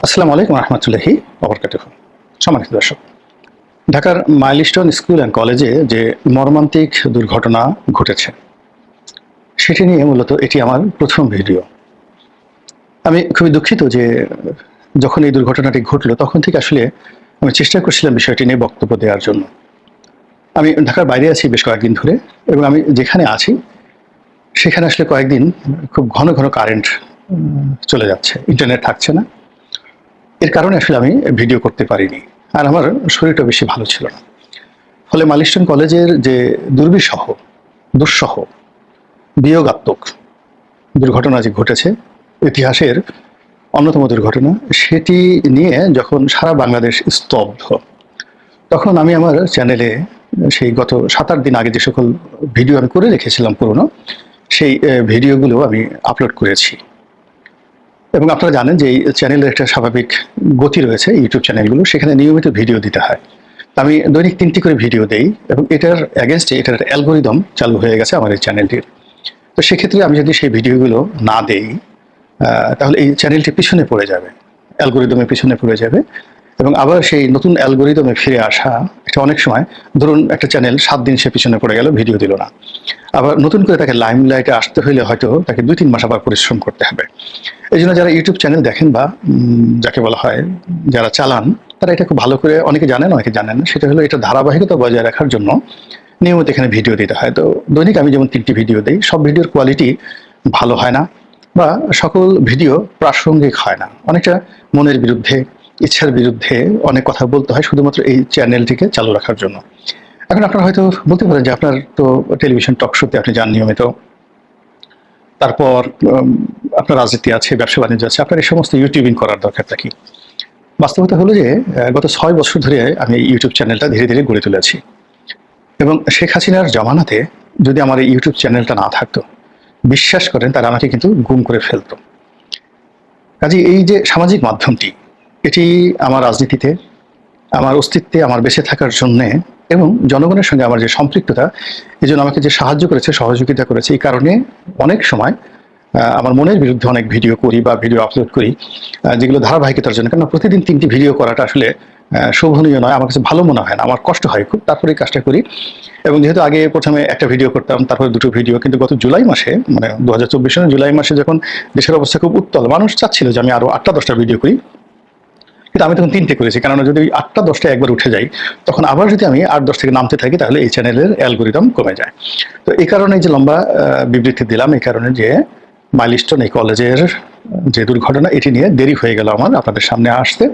আসসালামু আলাইকুম রহমতুল্লাহি ওবরকাতুহু। সম্মানিত দর্শক, ঢাকার মাইলস্টোন স্কুল অ্যান্ড কলেজে যে মর্মান্তিক দুর্ঘটনা ঘটেছে সেটি নিয়ে মূলত এটি আমার প্রথম ভিডিও। আমি খুবই দুঃখিত যে যখন এই দুর্ঘটনাটি ঘটলো তখন থেকে আসলে আমি চেষ্টা করছিলাম বিষয়টি নিয়ে বক্তব্য দেওয়ার জন্য। আমি ঢাকার বাইরে আছি বেশ কয়েকদিন ধরে, এবং আমি যেখানে আছি সেখানে আসলে কয়েকদিন খুব ঘন ঘন কারেন্ট চলে যাচ্ছে, ইন্টারনেট থাকছে না। এর কারণে আসলে আমি ভিডিও করতে পারিনি, আর আমার শরীরটা বেশি ভালো ছিল না। ফলে মাইলস্টোন কলেজের যে দুর্বিষহ, দুঃসহ, বিয়োগাত্মক দুর্ঘটনা যে ঘটেছে, ইতিহাসের অন্যতম দুর্ঘটনা, সেটি নিয়ে যখন সারা বাংলাদেশ স্তব্ধ, তখন আমি আমার চ্যানেলে সেই গত 7-8 দিন আগে যে সকল ভিডিও আমি করে রেখেছিলাম পুরনো, সেই ভিডিওগুলো আমি আপলোড করেছি। এবং আপনারা জানেন যে এই চ্যানেলের একটা স্বাভাবিক গতি রয়েছে, ইউটিউব চ্যানেলগুলো, সেখানে নিয়মিত ভিডিও দিতে হয়। আমি দৈনিক 3টি করে ভিডিও দেই, এবং এটার অ্যাগেনস্টে এটার অ্যালগোরিদম চালু হয়ে গেছে আমার এই চ্যানেলটির। তো সেক্ষেত্রে আমি যদি সেই ভিডিওগুলো না দেই, তাহলে এই চ্যানেলটি পিছনে পড়ে যাবে, অ্যালগোরিদমের পিছনে পড়ে যাবে। এবং আবার সেই নতুন অ্যালগোরিদমে ফিরে আসা, এটা অনেক সময়, ধরুন একটা চ্যানেল 7 দিন সে পিছনে পড়ে গেল, ভিডিও দিল না, আবার নতুন করে তাকে লাইমলাইটে আসতে হলে হয়তো তাকে 2-3 মাস আবার পরিশ্রম করতে হবে। এই জন্য যারা ইউটিউব চ্যানেল দেখেন বা যাকে বলা হয় যারা চালান, তারা এটা খুব ভালো করে, অনেকে জানেন অনেকে জানেন না, সেটা হলো এটা ধারাবাহিকতা বজায় রাখার জন্য নিয়মিত এখানে ভিডিও দিতে হয়। তো দৈনিক আমি যেমন 3টি ভিডিও দিই, সব ভিডিওর কোয়ালিটি ভালো হয় না, বা সকল ভিডিও প্রাসঙ্গিক হয় না, অনেকটা মনের বিরুদ্ধে, ইচ্ছার বিরুদ্ধে অনেক কথা বলতে হয় শুধুমাত্র এই চ্যানেলটিকে চালু রাখার জন্য। এখন আপনারা হয়তো বলতে পারেন যে আপনার তো টেলিভিশন টক শোতে আপনি যান নিয়মিত, তারপর আপনার রাজনীতি আছে, ব্যবসা বাণিজ্য আছে, আপনার এই সমস্ত ইউটিউবিং করার দরকারটা কি? বাস্তবতা হলো যে গত 6 বছর ধরে আমি ইউটিউব চ্যানেলটা ধীরে ধীরে গড়ে তুলেছি, এবং শেখ হাসিনার জমানাতে যদি আমার এই ইউটিউব চ্যানেলটা না থাকতো, বিশ্বাস করেন তারা আমাকে কিন্তু গুম করে ফেলতো। কাজে এই যে সামাজিক মাধ্যমটি, এটি আমার রাজনীতিতে, আমার অস্তিত্বে, আমার বেঁচে থাকার জন্যে, এবং জনগণের সঙ্গে আমার যে সম্পৃক্ততা, এই জন্য আমাকে যে সাহায্য করেছে, সহযোগিতা করেছে, এই কারণে অনেক সময় আমার মনের বিরুদ্ধে অনেক ভিডিও করি বা ভিডিও আপলোড করি, যেগুলো ধারাবাহিকতার জন্য। কেন প্রতিদিন 3টি ভিডিও করাটা আসলে শোভনীয় নয়, আমার কাছে ভালো মনে হয় না, আমার কষ্ট হয় খুব, তারপরে এই কাজটা করি। এবং যেহেতু আগে প্রথমে একটা ভিডিও করতাম, তারপরে 2টো ভিডিও, কিন্তু গত জুলাই মাসে, মানে 2024 সালের জুলাই মাসে, যখন দেশের অবস্থা খুব উত্তল, মানুষ চাচ্ছিল যে আমি আরো 8টা-10টা ভিডিও করি, কিন্তু আমি তখন 3টে করেছি। কেননা যদি 8টা-10টা একবার উঠে যাই, তখন আবার যদি আমি 8-10 থেকে নামতে থাকি, তাহলে এই চ্যানেলের অ্যালগোরিদম কমে যায়। তো এই কারণে যে লম্বা বিবৃতি দিলাম, এই কারণে যে মাইলস্টোন এই কলেজের যে দুর্ঘটনা, এটি নিয়ে দেরি হয়ে গেল আমার আপনাদের সামনে আসতে।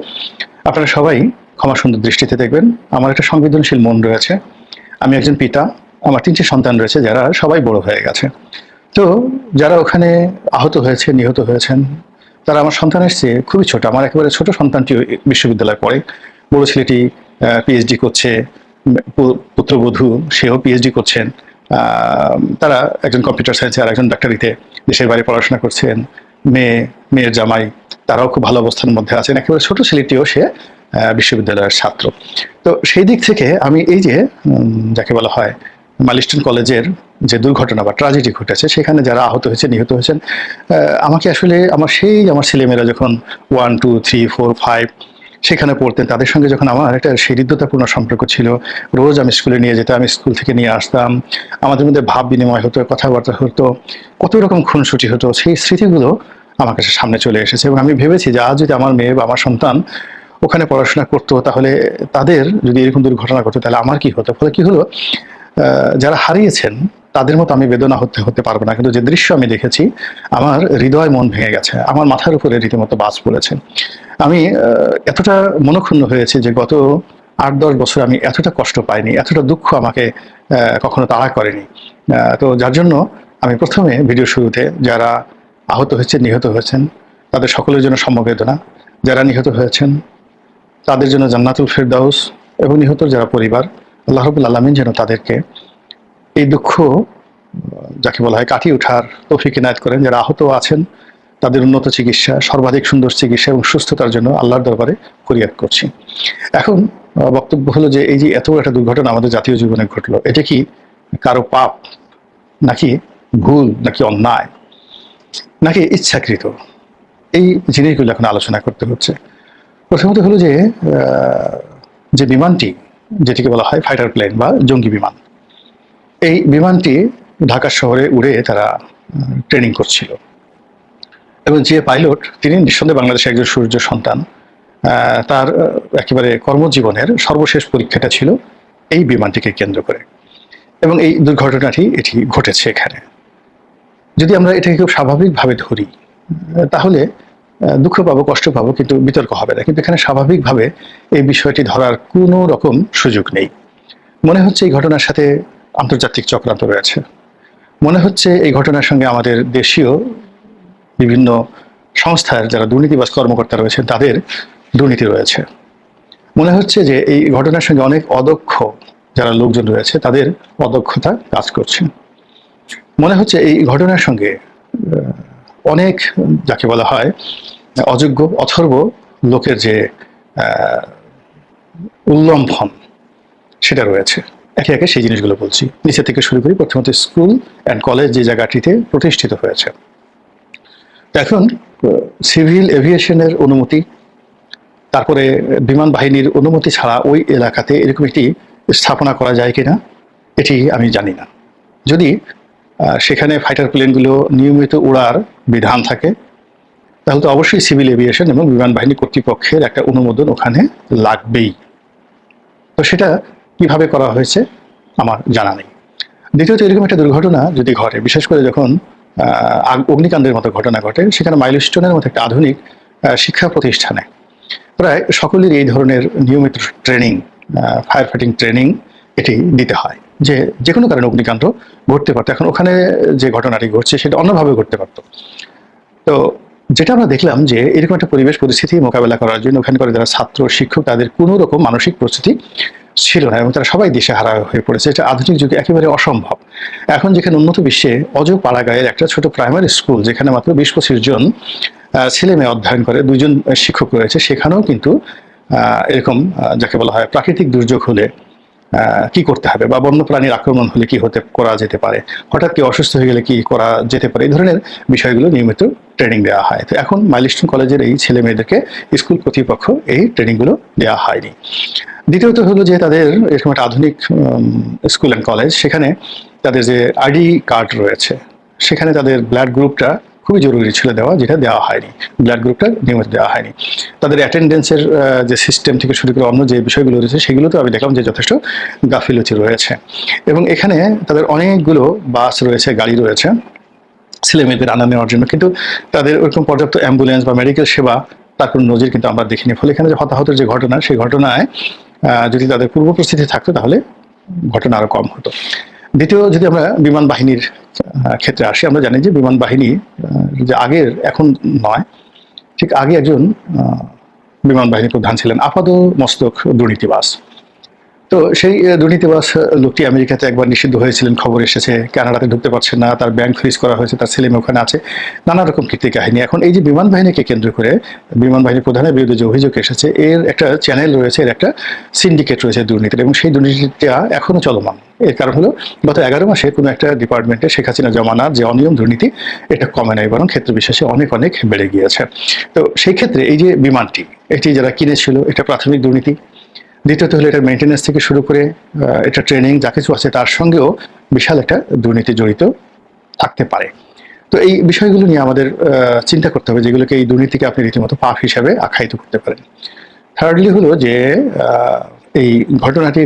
আপনারা সবাই ক্ষমা সুন্দর দৃষ্টিতে দেখবেন। আমার একটা সংবেদনশীল মন রয়েছে, আমি একজন পিতা, আমার 3টে সন্তান রয়েছে যারা সবাই বড় হয়ে গেছে। তো যারা ওখানে আহত হয়েছে, নিহত হয়েছেন, তারা আমার সন্তানের চেয়ে খুবই ছোট। আমার একেবারে ছোট সন্তানটিও বিশ্ববিদ্যালয়ে পড়ে, বড় ছেলেটি পিএইচডি করছে, পুত্রবধূ সেও পিএইচডি করছেন। তারা একজন কম্পিউটার সায়েন্সে আর একজন ডাক্তারিতে দেশের বাইরে পড়াশোনা করছেন। মেয়ের জামাই, তারাও খুব ভালো অবস্থানের মধ্যে আছেন। একেবারে ছোট ছেলেটিও সে বিশ্ববিদ্যালয়ের ছাত্র। তো সেই দিক থেকে আমি এই যে যাকে বলা হয় মাইলস্টোন কলেজের যে দুর্ঘটনা বা ট্র্যাজেডি ঘটেছে, সেখানে যারা আহত হয়েছে, নিহত হয়েছেন, আমাকে আসলে আমার ছেলেমেয়েরা যখন 1, 2, 3, 4, 5 সেখানে পড়তেন, তাদের সঙ্গে যখন আমার একটা হৃদ্যতাপূর্ণ সম্পর্ক ছিল, রোজ আমি স্কুলে নিয়ে যেতাম, আমি স্কুল থেকে নিয়ে আসতাম, আমাদের মধ্যে ভাব বিনিময় হতো, কথাবার্তা হতো, কত রকম খুনসুটি হতো, সেই স্মৃতিগুলো আমার কাছে সামনে চলে এসেছে। এবং আমি ভেবেছি যে আজ যদি আমার মেয়ে বা আমার সন্তান ওখানে পড়াশোনা করতো, তাহলে তাদের যদি এরকম দুর্ঘটনা ঘটতো, তাহলে আমার কি হতো। ফলে কি হলো, যারা হারিয়েছেন তাদের মতো আমি বেদনা হতে পারবো না, কিন্তু যে দৃশ্য আমি দেখেছি, আমার হৃদয় মন ভেঙে গেছে, আমার মাথার উপরে রীতিমতো বাজ পড়েছে। আমি এতটা মনক্ষুণ্ণ হয়েছে যে গত 8-10 বছর আমি এতটা কষ্ট পাইনি, এতটা দুঃখ আমাকে কখনো তাড়া করেনি। তো যার জন্য আমি প্রথমে ভিডিও শুরুতে যারা আহত হয়েছে, নিহত হয়েছেন, তাদের সকলের জন্য সমবেদনা। যারা নিহত হয়েছেন তাদের জন্য জান্নাতুল ফেরদাউস, এবং নিহতর যারা পরিবার, আল্লাহ রাব্বুল আলামিন যেন তাদেরকে এই দুঃখ যাকে বলা হয় কাটিয়ে ওঠার তৌফিক ইনায়েত করেন। যারা আহত আছেন তাদের উন্নত চিকিৎসা, সর্বাধিক সুন্দর চিকিৎসা এবং সুস্থতার জন্য আল্লাহর দরবারে ফরিয়াদ করছি। এখন বক্তব্য হলো যে এই যে এত একটা দুর্ঘটনা আমাদের জাতীয় জীবনে ঘটলো, এটা কি কারো পাপ, নাকি ভুল, নাকি অন্যায়, নাকি ইচ্ছাকৃত? এই জিনিসগুলো এখন আলোচনা করতে হচ্ছে। প্রথমত হলো যে বিমানটি, যেটিকে বলা হয় ফাইটার প্লেন বা জঙ্গি বিমান, এই বিমানটি ঢাকা শহরে উড়ে তারা ট্রেনিং করছিল এবং যে পাইলট তিনি নিঃসন্দেহে বাংলাদেশের একজন সূর্য সন্তান। তার একেবারে কর্মজীবনের সর্বশেষ পরীক্ষাটা ছিল এই বিমানটিকে কেন্দ্র করে, এবং এই দুর্ঘটনাটি এটি ঘটেছে এখানে। যদি আমরা এটাকে খুব স্বাভাবিকভাবে ধরি তাহলে দুঃখ পাবো, কষ্ট পাবো, কিন্তু বিতর্ক হবে না। কিন্তু এখানে স্বাভাবিকভাবে এই বিষয়টি ধরার কোনো রকম সুযোগ নেই। মনে হচ্ছে এই ঘটনার সাথে আন্তর্জাতিক চক্রান্ত রয়েছে, মনে হচ্ছে এই ঘটনার সঙ্গে আমাদের দেশীয় বিভিন্ন সংস্থার যারা দুর্নীতিবাজ কর্মকর্তা রয়েছেন তাদের দুর্নীতি রয়েছে। মনে হচ্ছে যে এই ঘটনার সঙ্গে অনেক অদক্ষ যারা লোকজন রয়েছে তাদের অদক্ষতা কাজ করছে। মনে হচ্ছে এই ঘটনার সঙ্গে অনেক যাকে বলা হয় অযোগ্য অথর্ব লোকের যে উল্লম্ফন সেটা রয়েছে। একে একে সেই জিনিসগুলো বলছি, নিচে থেকে শুরু করি। প্রথমত স্কুল অ্যান্ড কলেজ যে জায়গাটিতে প্রতিষ্ঠিত হয়েছে, এখন সিভিল এভিয়েশনের অনুমতি, তারপরে বিমান বাহিনীর অনুমতি ছাড়া ওই এলাকাতে এরকম একটি স্থাপনা করা যায় কিনা এটি আমি জানি না। যদি সেখানে ফাইটার প্লেনগুলো নিয়মিত উড়ার বিধান থাকে তাহলে তো অবশ্যই সিভিল এভিয়েশন এবং বিমান বাহিনী কর্তৃপক্ষের একটা অনুমোদন ওখানে লাগবেই। তো সেটা কিভাবে করা হয়েছে আমার জানা নেই। দ্বিতীয়ত, এরকম একটা দুর্ঘটনা যদি ঘটে, বিশেষ করে যখন অগ্নিকাণ্ডের মতো ঘটনা ঘটে, সেখানে মাইলস্টোনের মতো একটা আধুনিক শিক্ষা প্রতিষ্ঠানে প্রায় সকলেরই এই ধরনের নিয়মিত ট্রেনিং, ফায়ার ফাইটিং ট্রেনিং এটি দিতে হয়, যে কোনো কারণে অগ্নিকাণ্ড ঘটতে পারতো। এখন ওখানে যে ঘটনাটি ঘটছে সেটা অন্যভাবে ঘটতে পারতো। তো যেটা আমরা দেখলাম যে এরকম একটা পরিবেশ পরিস্থিতি মোকাবেলা করার জন্য ওখানে করে যারা ছাত্র শিক্ষক তাদের কোনো রকম মানসিক প্রস্তুতি ছিল না, এবং তারা সবাই দিশেহারা হয়ে পড়েছে। এটা আধুনিক যুগে একেবারে অসম্ভব। এখন যেখানে উন্নত বিশ্বে পাড়াগাঁয়ের একটা ছোট প্রাইমারি স্কুল, যেখানে মাত্র 20-25 জন ছেলে মেয়ে অধ্যয়ন করে, 2 জন শিক্ষক রয়েছে, সেখানেও কিন্তু এরকম যাকে বলা হয় প্রাকৃতিক দুর্যোগ হলে কি করতে হবে, বা বন্যপ্রাণীর আক্রমণ হলে কি করা যেতে পারে, হঠাৎ কি অসুস্থ হয়ে গেলে কি করা যেতে পারে, এই ধরনের বিষয়গুলো নিয়মিত ট্রেনিং দেওয়া হয়। তো এখন মাইলস্টোন কলেজের এই ছেলে মেয়েদেরকে স্কুল কর্তৃপক্ষ এই ট্রেনিংগুলো দেওয়া হয়নি। দ্বিতীয়ত হলো যে তাদের এরকম একটা আধুনিক স্কুল অ্যান্ড কলেজ, সেখানে তাদের যে আইডি কার্ড রয়েছে সেখানে তাদের ব্লাড গ্রুপটা খুবই জরুরি ছিল দেওয়া, যেটা দেওয়া হয়নি। ব্লাড গ্রুপটা নিয়মিত দেওয়া হয়নি। তাদের অ্যাটেন্ডেন্সের যে সিস্টেম থেকে শুরু করে অন্য যে বিষয়গুলো রয়েছে সেগুলোতে আমি দেখলাম যে যথেষ্ট গাফিলতি রয়েছে। এবং এখানে তাদের অনেকগুলো বাস রয়েছে, গাড়ি রয়েছে ছেলে মেয়েদের আনা নেওয়ার জন্য, কিন্তু তাদের ওরকম পর্যাপ্ত অ্যাম্বুলেন্স বা মেডিকেল সেবা তার কোনো নজির কিন্তু আমরা দেখিনি। ফলে এখানে যে হতাহতের যে ঘটনা, সেই ঘটনায় যদি তাদের পূর্ব পরিস্থিতি থাকতো তাহলে ঘটনা আরো কম হতো। দ্বিতীয়, যদি আমরা বিমান বাহিনীর ক্ষেত্রে আসি, আমরা জানি যে বিমান বাহিনী যে আগের, এখন নয়, ঠিক আগে একজন বিমান বাহিনী প্রধান ছিলেন আপাদ মস্তক দুর্নীতিবাজ। তো সেই দুর্নীতিবাজ লোকটি আমেরিকাতে একবার নিষিদ্ধ হয়েছিলেন, খবর এসেছে, কানাডাতে ঢুকতে পারছেন না, তার ব্যাংক ফ্রিজ করা হয়েছে, তার ছেলে মেয়ে ওখানে আছে, নানা রকম কীর্তি কাহিনী। এখন এই যে বিমান বাহিনীকে কেন্দ্র করে বিমান বাহিনীর প্রধানের বিরুদ্ধে যে অভিযোগ এসেছে, এর একটা চ্যানেল রয়েছে, এর একটা সিন্ডিকেট রয়েছে দুর্নীতির, এবং সেই দুর্নীতিটা এখনো চলমান। এর কারণ হলো গত 11 মাসে কোনো একটা ডিপার্টমেন্টে শেখ হাসিনা জমানার যে অনিয়ম দুর্নীতি, এটা কমে নাই, বরং ক্ষেত্র বিশেষে অনেক অনেক বেড়ে গিয়েছে। তো সেই ক্ষেত্রে এই যে বিমানটি, এটি যারা কিনেছিল, এটা প্রাথমিক দুর্নীতি। দ্বিতীয়ত হলো এটার মেনটেন্যান্স থেকে শুরু করে এটা ট্রেনিং যা কিছু আছে তার সঙ্গেও বিশাল একটা দুর্নীতি জড়িত থাকতে পারে। তো এই বিষয়গুলো নিয়ে আমাদের চিন্তা করতে হবে, যেগুলোকে এই দুর্নীতিকে আপনি রীতিমতো পাপ হিসাবে আখ্যায়িত করতে পারেন। থার্ডলি হলো যে এই ঘটনাটি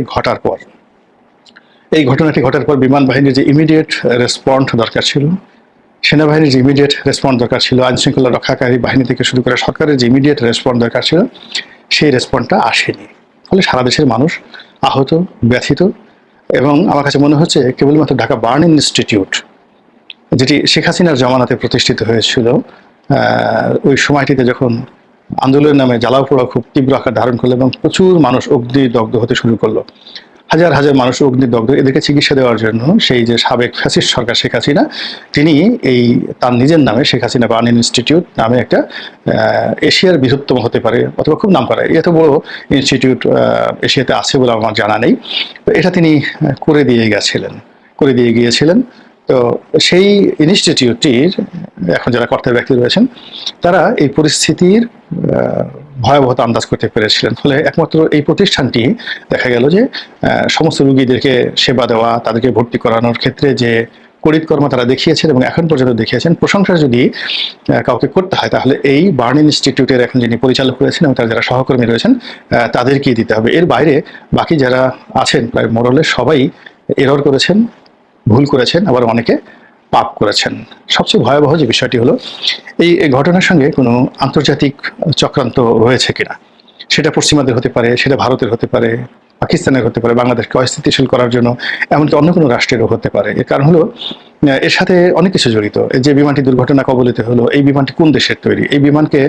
ঘটার পর বিমান বাহিনীর যে ইমিডিয়েট রেসপন্ড দরকার ছিল, সেনাবাহিনীর যে ইমিডিয়েট রেসপন্ড দরকার ছিল, আইনশৃঙ্খলা রক্ষাকারী বাহিনী থেকে শুরু করে সরকারের যে ইমিডিয়েট রেসপন্ড দরকার ছিল, সেই রেসপন্ডটা আসেনি। ফলে সারা দেশের মানুষ আহত, ব্যথিত। এবং আমার কাছে মনে হচ্ছে কেবলমাত্র ঢাকা বার্ন ইনস্টিটিউট, যেটি শেখ হাসিনার জমানাতে প্রতিষ্ঠিত হয়েছিল, ওই সময়টিতে যখন আন্দোলনের নামে জ্বালাও পোড়াও খুব তীব্র আকার ধারণ করলো এবং প্রচুর মানুষ অগ্নিদগ্ধ হতে শুরু করলো, হাজার হাজার মানুষ অগ্নিদগ্ধ, এদেরকে চিকিৎসা দেওয়ার জন্য সেই যে সাবেক ফ্যাসিস্ট সরকার শেখ হাসিনা, তিনি এই তার নিজের নামে শেখ হাসিনা বার্ন ইনস্টিটিউট নামে একটা এশিয়ার বৃহত্তম হতে পারে অথবা খুব নাম করা, এত বড় ইনস্টিটিউট এশিয়াতে আছে বলে আমার জানা নেই, তো এটা তিনি করে দিয়ে গিয়েছিলেন। তো সেই ইনস্টিটিউটটির এখন যারা কর্তা ব্যক্তি রয়েছেন, তারা এই পরিস্থিতির ভয়াবহতা আন্দাজ করতে পেরেছিলেন। ফলে একমাত্র এই প্রতিষ্ঠানটি দেখা গেল যে সমস্ত রোগীদেরকে সেবা দেওয়া, তাদেরকে ভর্তি করানোর ক্ষেত্রে যে করিতকর্ম তারা দেখিয়েছেন এবং এখন পর্যন্ত দেখিয়েছেন, প্রশংসা যদি কাউকে করতে হয় তাহলে এই বার্ন ইনস্টিটিউটের এখন যিনি পরিচালক রয়েছেন এবং তার যারা সহকর্মী রয়েছেন তাদেরকেই দিতে হবে। এর বাইরে বাকি যারা আছেন প্রায় মোরলে সবাই এরর করেছেন, ভুল করেছেন, আবার অনেকে পাপ করেছেন। সবচেয়ে ভয়াবহ যে বিষয়টি হলো এই ঘটনার সঙ্গে কোনো আন্তর্জাতিক চক্রান্ত রয়েছে কিনা, সেটা পশ্চিমাদের হতে পারে, সেটা ভারতের হতে পারে, পাকিস্তানের হতে পারে, বাংলাদেশকে অস্থিতিশীল করার জন্য, এমনকি অন্য কোনো রাষ্ট্রেরও হতে পারে। এর কারণ হলো এর সাথে অনেক কিছু জড়িত। যে বিমানটি দুর্ঘটনা কবলিত হলো, এই বিমানটি কোন দেশের তৈরি, এই বিমানকে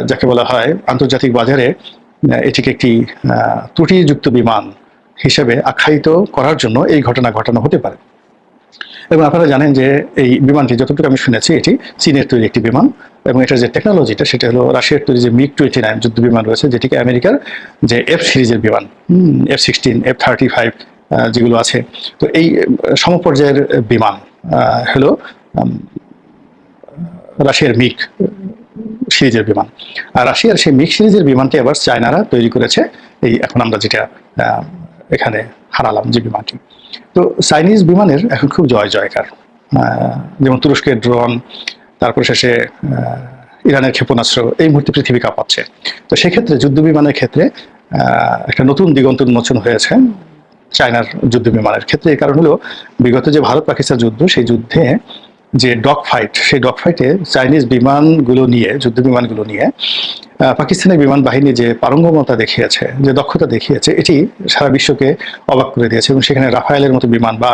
যাকে বলা হয় আন্তর্জাতিক বাজারে এটিকে একটি ত্রুটিযুক্ত বিমান হিসেবে আখ্যায়িত করার জন্য এই ঘটনা ঘটানো হতে পারে। এবং আপনারা জানেন যে এই বিমানটি, যতটুকু আমি শুনেছি, এটি চীনের তৈরি একটি বিমান এবং এটার যে টেকনোলজিটা সেটা হলো রাশিয়ার তৈরি যে MiG-29 যুদ্ধ বিমান রয়েছে, যেটিকে আমেরিকার যে F সিরিজের বিমান, F-16, F-35 যেগুলো আছে, তো এই সমপর্যায়ের বিমান হলো রাশিয়ার মিগ সিরিজের বিমান। আর রাশিয়ার সেই মিগ সিরিজের বিমানটি আবার চায়নারা তৈরি করেছে, এই এখন আমরা যেটা এখানে হারালাম যে বিমানটি। তো চাইনিজ বিমানের এখন খুব জয় জয়কার, যেমন তুরস্কের ড্রোন, তারপর শেষে ইরানের ক্ষেপণাস্ত্র এই মুহূর্তে পৃথিবী কাঁপাচ্ছে। তো সেক্ষেত্রে যুদ্ধ বিমানের ক্ষেত্রে একটা নতুন দিগন্ত উন্মোচন হয়েছে চায়নার যুদ্ধ বিমানের ক্ষেত্রে। এই কারণ হলো বিগত যে ভারত পাকিস্তান যুদ্ধ, সেই যুদ্ধে যে ডগ ফাইট, সেই ডগ ফাইটে চাইনিজ বিমানগুলো নিয়ে, যুদ্ধ বিমানগুলো নিয়ে পাকিস্তানের বিমান বাহিনী যে পারঙ্গমতা দেখিয়েছে, যে দক্ষতা দেখিয়েছে, এটি সারা বিশ্বকে অবাক করে দিয়েছে। এবং সেখানে রাফায়েলের মতো বিমান বা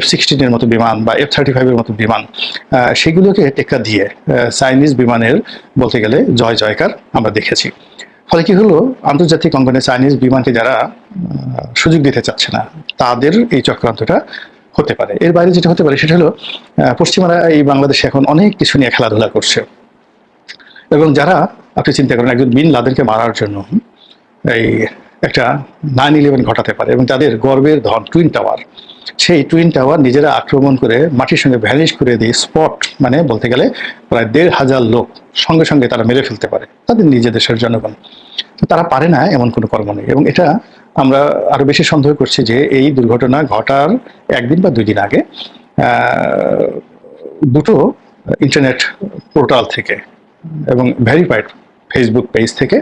F-16 এর মতো বিমান বা F-35 এর মতো বিমান, সেগুলোকে টেক্কা দিয়ে চাইনিজ বিমানের বলতে গেলে জয় জয়কার আমরা দেখেছি। ফলে কি হলো, আন্তর্জাতিক অঙ্গনে চাইনিজ বিমানকে যারা সুযোগ দিতে চাচ্ছে না, তাদের এই চক্রান্তটা হতে পারে। এর বাইরে যেটা হতে পারে সেটা হলো পশ্চিমারা এই বাংলাদেশে এখন অনেক কিছু নিয়ে খেলাধুলা করছে এবং যারা, আপনি চিন্তা করেন, একজন বিন লাদেনকে মারার জন্য এই একটা 9/11 ঘটাতে পারে এবং তাদের গর্বের ধন টুইন টাওয়ার, সেই টুইন টাওয়ার নিজেরা আক্রমণ করে মাটির সঙ্গে ভ্যানিশ করে দিয়ে স্পট, মানে বলতে গেলে প্রায় 1,500 লোক সঙ্গে সঙ্গে তারা মেরে ফেলতে পারে, তাদের নিজের দেশের জনগণ। তারা পারে না এমন কোনো কর্ম নেই। এবং এটা আমরা আরো বেশি সন্দেহ করছি যে এই দুর্ঘটনা ঘটার একদিন বা 2 দিন আগে দুটো ইন্টারনেট পোর্টাল থেকে এবং ভেরিফাইড ফেসবুক পেজ থেকে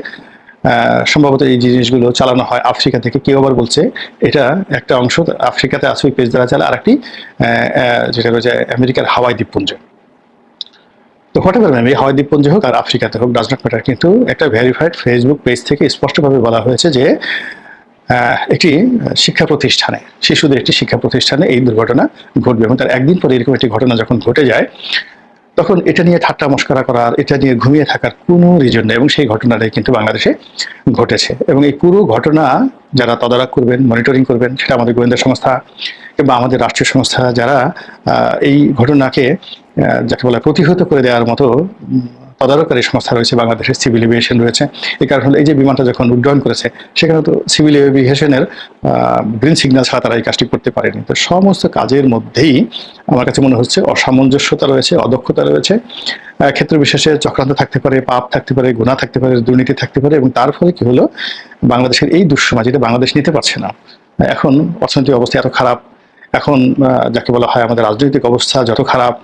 সম্ভবত এই জিনিসগুলো চালানো হয় আফ্রিকা থেকে। কেউ আবার বলছে এটা একটা অংশ আফ্রিকাতে আছে, ওই পেজ দ্বারা চালায়, আর একটি যেটা রয়েছে আমেরিকার হাওয়াই দ্বীপপুঞ্জ। তো হোয়াটএভার ম্যাম, এই হাওয়াই দ্বীপপুঞ্জ হোক আর আফ্রিকাতে হোক, ডাজ নট ম্যাটার, কিন্তু একটা ভেরিফাইড ফেসবুক পেজ থেকে স্পষ্টভাবে বলা হয়েছে যে একটি শিক্ষা প্রতিষ্ঠানে, শিশুদের একটি শিক্ষা প্রতিষ্ঠানে এই দুর্ঘটনা ঘটবে। এবং তার একদিন পরে এরকম একটি ঘটনা যখন ঘটে যায়, তখন এটা নিয়ে ঠাট্টা মস্করা করার, এটা নিয়ে ঘুমিয়ে থাকার কোনো রিজন নেই। এবং সেই ঘটনাটাই কিন্তু বাংলাদেশে ঘটেছে। এবং এই পুরো ঘটনা যারা তদারক করবেন, মনিটরিং করবেন, সেটা আমাদের গোয়েন্দা সংস্থা কিংবা আমাদের রাষ্ট্রীয় সংস্থা, যারা এই ঘটনাকে যাকে বলে প্রতিহত করে দেওয়ার মতো তদারককারী সংস্থা রয়েছে, বাংলাদেশের সিভিল এভিয়েশন রয়েছে। এই কারণ হলো এই যে বিমানটা যখন উড্ডয়ন করেছে, সেখানে তো সিভিল এভিয়েশনের গ্রিন সিগন্যাল ছাড়া তারা এই কাজটি করতে পারেনি। তো সমস্ত কাজের মধ্যেই আমার কাছে মনে হচ্ছে অসামঞ্জস্যতা রয়েছে, অদক্ষতা রয়েছে, ক্ষেত্র বিশেষে চক্রান্ত থাকতে পারে, পাপ থাকতে পারে, গুনাহ থাকতে পারে, দুর্নীতি থাকতে পারে। এবং তার ফলে কি হলো, বাংলাদেশের এই দুঃসময় যেটা বাংলাদেশ নিতে পারছে না, এখন অর্থনৈতিক অবস্থা এত খারাপ, এখন যাকে বলা হয় আমাদের রাজনৈতিক অবস্থা যত খারাপ,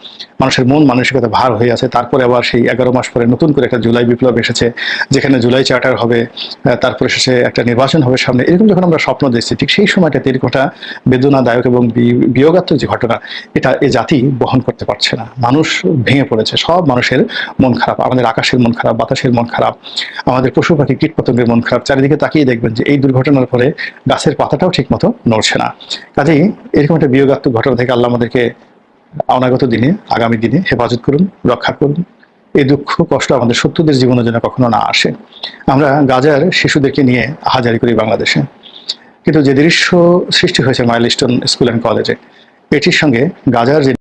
মানুষের মন মানসিকতা ভার হয়ে আছে। তারপরে আবার সেই 11 মাস পরে নতুন করে একটা জুলাই বিপ্লব এসেছে, যেখানে জুলাই চার্টার হবে, তারপরে শেষে একটা নির্বাচন হবে সামনে। এরকম যখন আমরা স্বপ্ন দেখছি, ঠিক সেই সময়টাতে এরকম একটা বেদনাদায়ক এবং বিয়োগাত্মক যে ঘটনা, এটা এ জাতি বহন করতে পারছে না। মানুষ ভেঙে পড়েছে, সব মানুষের মন খারাপ, আমাদের আকাশের মন খারাপ, বাতাসের মন খারাপ, আমাদের পশু পাখি কীট পতঙ্গের মন খারাপ। চারিদিকে তাকিয়ে দেখবেন যে এই দুর্ঘটনার ফলে গাছের পাতাটাও ঠিক মতো নড়ছে না। কাজেই এরকম একটা বিয়োগাত্মক ঘটনা থেকে আল্লাহ আমাদেরকে অনাগত দিনে, আগামী দিনে হেফাজত করুন, রক্ষা করুন। এই দুঃখ কষ্ট আমাদের শত্রুদের জীবনে যেন কখনো না আসে। আমরা গাজার শিশুদেরকে নিয়ে আহাজারি করি বাংলাদেশে, কিন্তু যে দৃশ্য সৃষ্টি হয়েছে মাইলস্টোন স্কুল অ্যান্ড কলেজে, এটির সঙ্গে গাজার যে